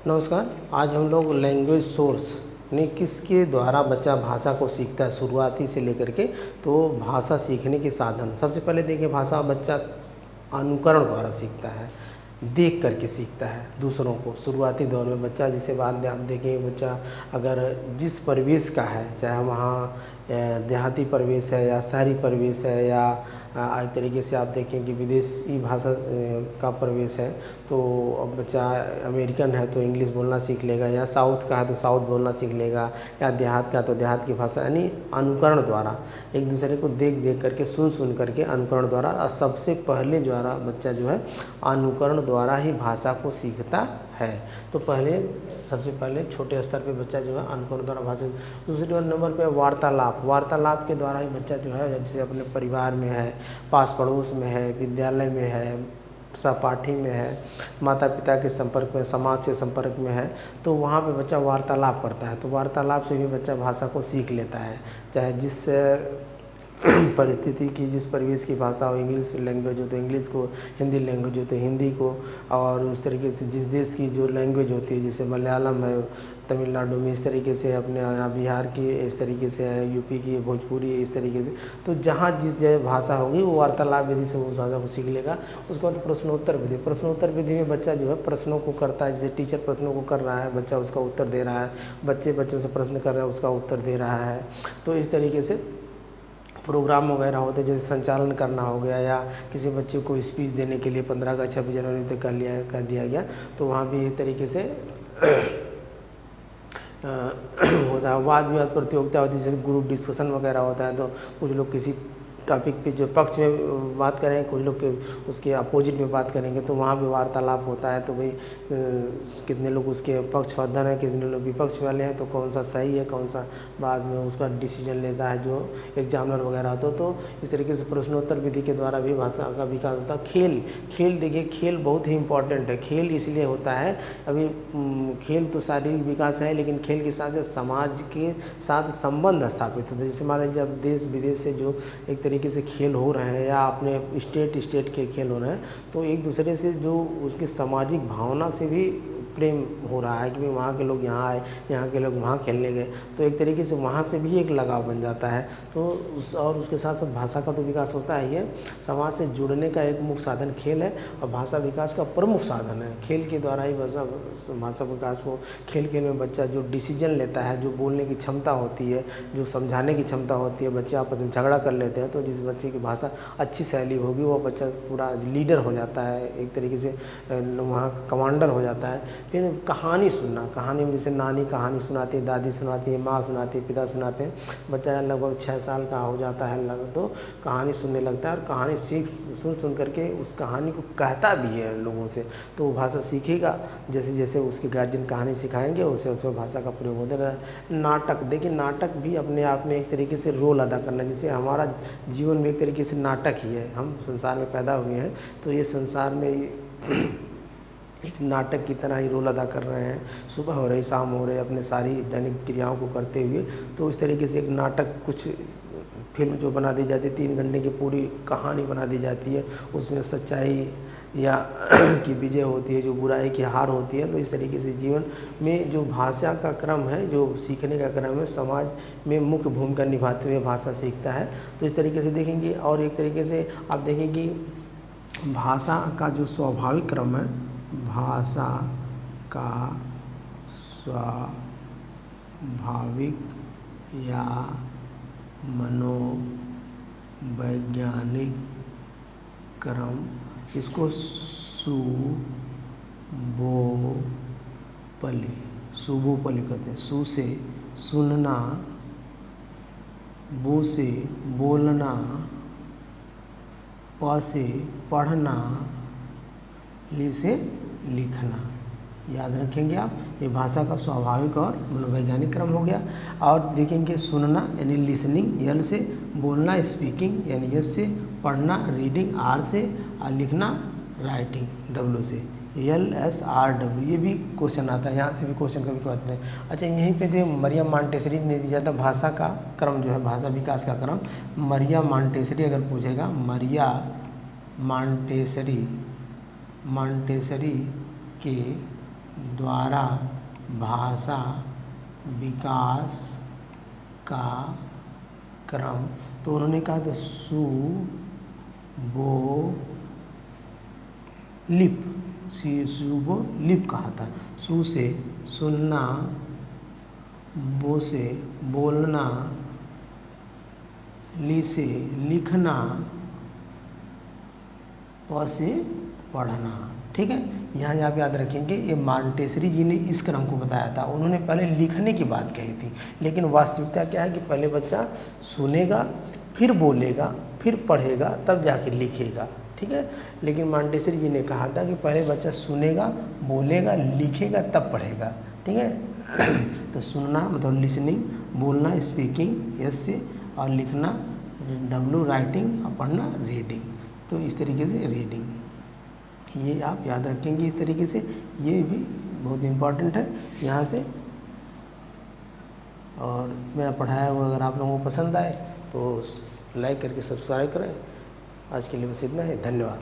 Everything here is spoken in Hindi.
नमस्कार। आज हम लोग लैंग्वेज सोर्स ने किसके द्वारा बच्चा भाषा को सीखता है शुरुआती से लेकर के, तो भाषा सीखने के साधन। सबसे पहले देखिए, भाषा बच्चा अनुकरण द्वारा सीखता है, देख करके सीखता है दूसरों को। शुरुआती दौर में बच्चा, जिसे बाद में आप देखेंगे, बच्चा अगर जिस परिवेश का है, चाहे वहाँ देहाती परिवेश है या शहरी परिवेश है या एक तरीके से आप देखें कि विदेशी भाषा का परिवेश है, तो अब बच्चा अमेरिकन है तो इंग्लिश बोलना सीख लेगा, या साउथ का है तो साउथ बोलना सीख लेगा, या देहात का तो देहात की भाषा। यानी अनुकरण द्वारा, एक दूसरे को देख देख करके, सुन सुन करके, अनुकरण द्वारा। और सबसे पहले द्वारा बच्चा जो है अनुकरण द्वारा ही भाषा को सीखता है। तो सबसे पहले छोटे स्तर पे बच्चा जो है अनुकरण द्वारा भाषा। दूसरे नंबर पे वार्तालाप के द्वारा ही बच्चा जो है, जैसे अपने परिवार में है, पास पड़ोस में है, विद्यालय में है, सहपाठी में है, माता पिता के संपर्क में, समाज के संपर्क में है, तो वहाँ पे बच्चा वार्तालाप करता है। तो वार्तालाप से भी बच्चा भाषा को सीख लेता है। चाहे जिस परिस्थिति की, जिस परिवेश की भाषा हो, इंग्लिश लैंग्वेज हो तो इंग्लिश को, हिंदी लैंग्वेज हो तो हिंदी को, और उस तरीके से जिस देश की जो लैंग्वेज होती है, जैसे मलयालम है तमिलनाडु में, इस तरीके से अपने यहाँ बिहार की इस तरीके से है, यूपी की भोजपुरी इस तरीके से। तो जहाँ जिस जगह भाषा होगी वो वार्तालाप विधि से उस भाषा को सीख लेगा। उसके बाद प्रश्नोत्तर विधि में बच्चा जो है प्रश्नों को करता है। जैसे टीचर प्रश्नों को कर रहा है, बच्चा उसका उत्तर दे रहा है, बच्चों से प्रश्न कर रहे हैं, उसका उत्तर दे रहा है। तो इस तरीके से प्रोग्राम वगैरह होते हैं, जैसे संचालन करना हो गया, या किसी बच्चे को स्पीच देने के लिए 15 अगस्त 26 जनवरी तक कर दिया गया, तो वहाँ भी इस तरीके से होता है। वाद विवाद प्रतियोगिता होती है, जैसे ग्रुप डिस्कशन वगैरह होता है, तो कुछ लोग किसी टॉपिक पे जो पक्ष में बात करेंगे, कुछ लोग के उसके अपोजिट में बात करेंगे, तो वहाँ भी वार्तालाप होता है। तो भाई कितने लोग उसके पक्षपातधर हैं, कितने लोग विपक्ष वाले हैं, तो कौन सा सही है, कौन सा, बाद में उसका डिसीजन लेता है जो एग्जामिनर वगैरह होता है। तो इस तरीके से प्रश्नोत्तर विधि के द्वारा भी भाषा का विकास होता है। खेल देखिए, खेल बहुत ही इम्पॉर्टेंट है। खेल इसलिए होता है, अभी खेल तो शारीरिक विकास है, लेकिन खेल के साथ साथ समाज के साथ संबंध स्थापित होते हैं। जैसे मान लीजिए जब देश विदेश से जो एक तरीके से खेल हो रहे हैं, या अपने स्टेट के खेल हो रहे हैं, तो एक दूसरे से जो उसकी सामाजिक भावना से भी प्रेम हो रहा है कि भाई वहाँ के लोग यहाँ आए, यहाँ के लोग वहाँ खेलने गए, तो एक तरीके से वहाँ से भी एक लगाव बन जाता है। तो और उसके साथ साथ भाषा का तो विकास होता ही है। समाज से जुड़ने का एक मुख्य साधन खेल है, और भाषा विकास का प्रमुख साधन है। खेल के द्वारा ही भाषा विकास हो। खेल में बच्चा जो डिसीजन लेता है, जो बोलने की क्षमता होती है, जो समझाने की क्षमता होती है, बच्चे आपस में झगड़ा कर लेते हैं, तो जिस बच्चे की भाषा अच्छी शैली होगी, वो बच्चा पूरा लीडर हो जाता है, एक तरीके से वहाँ कमांडर हो जाता है। फिर कहानी सुनना, कहानी में जैसे नानी कहानी सुनाती है, दादी सुनाती है, माँ सुनाती है, पिता सुनाते हैं। बच्चा लगभग 6 साल का हो जाता है लगभग, तो कहानी सुनने लगता है, और कहानी सुन करके उस कहानी को कहता भी है लोगों से, तो वो भाषा सीखेगा। जैसे जैसे उसके गार्जियन कहानी सिखाएंगे, वैसे वैसे भाषा का प्रयोग होता रहा। नाटक देखिए, नाटक भी अपने आप में एक तरीके से रोल अदा करना, जैसे हमारा जीवन में एक तरीके से नाटक ही है। हम संसार में पैदा हुए हैं, तो ये संसार में एक नाटक की तरह ही रोल अदा कर रहे हैं। सुबह हो रही, शाम हो रही, अपने सारी दैनिक क्रियाओं को करते हुए, तो इस तरीके से एक नाटक, कुछ फिल्म जो बना दी जाती है, 3 घंटे की पूरी कहानी बना दी जाती है, उसमें सच्चाई या की विजय होती है, जो बुराई की हार होती है। तो इस तरीके से जीवन में जो भाषा का क्रम है, जो सीखने का क्रम है, समाज में मुख्य भूमिका निभाते हुए भाषा सीखता है। तो इस तरीके से देखेंगे। और एक तरीके से आप देखेंगे भाषा का जो स्वाभाविक क्रम है, भाषा का स्वाभाविक या मनोवैज्ञानिक क्रम, इसको सुबोपली कहते हैं। सु से सुनना, बो से बोलना, प से पढ़ना, ली से लिखना। याद रखेंगे आप, ये भाषा का स्वाभाविक और मनोवैज्ञानिक क्रम हो गया। और देखेंगे सुनना यानी लिसनिंग, यल से बोलना, स्पीकिंग यानी यस से पढ़ना, रीडिंग आर से, और लिखना राइटिंग डब्ल्यू से, LSRW। ये भी क्वेश्चन आता है, यहाँ से भी क्वेश्चन कभी आते हैं। अच्छा, यहीं पे थे मरियम मॉन्टेसरी ने दिया था भाषा का क्रम, जो है भाषा विकास का क्रम। मरिया मॉन्टेसरी अगर पूछेगा, मरिया मॉन्टेसरी के द्वारा भाषा विकास का क्रम। तो उन्होंने कहा था सुबोलिप कहा था। सु से सुनना, बो से बोलना, ली से लिखना, प से पढ़ना। ठीक है, यहाँ आप याद रखेंगे ये मॉन्टेसरी जी ने इस क्रम को बताया था। उन्होंने पहले लिखने की बात कही थी, लेकिन वास्तविकता क्या है कि पहले बच्चा सुनेगा, फिर बोलेगा, फिर पढ़ेगा, तब जाके लिखेगा। ठीक है, लेकिन मॉन्टेसरी जी ने कहा था कि पहले बच्चा सुनेगा, बोलेगा, लिखेगा, तब पढ़ेगा। ठीक है, तो सुनना मतलब लिसनिंग, बोलना स्पीकिंग एस से, और लिखना डब्लू राइटिंग, और पढ़ना रीडिंग। तो इस तरीके से रीडिंग, ये आप याद रखेंगे इस तरीके से। ये भी बहुत इम्पॉर्टेंट है यहाँ से। और मेरा पढ़ाया हुआ अगर आप लोगों को पसंद आए तो लाइक करके सब्सक्राइब करें। आज के लिए बस इतना है, धन्यवाद।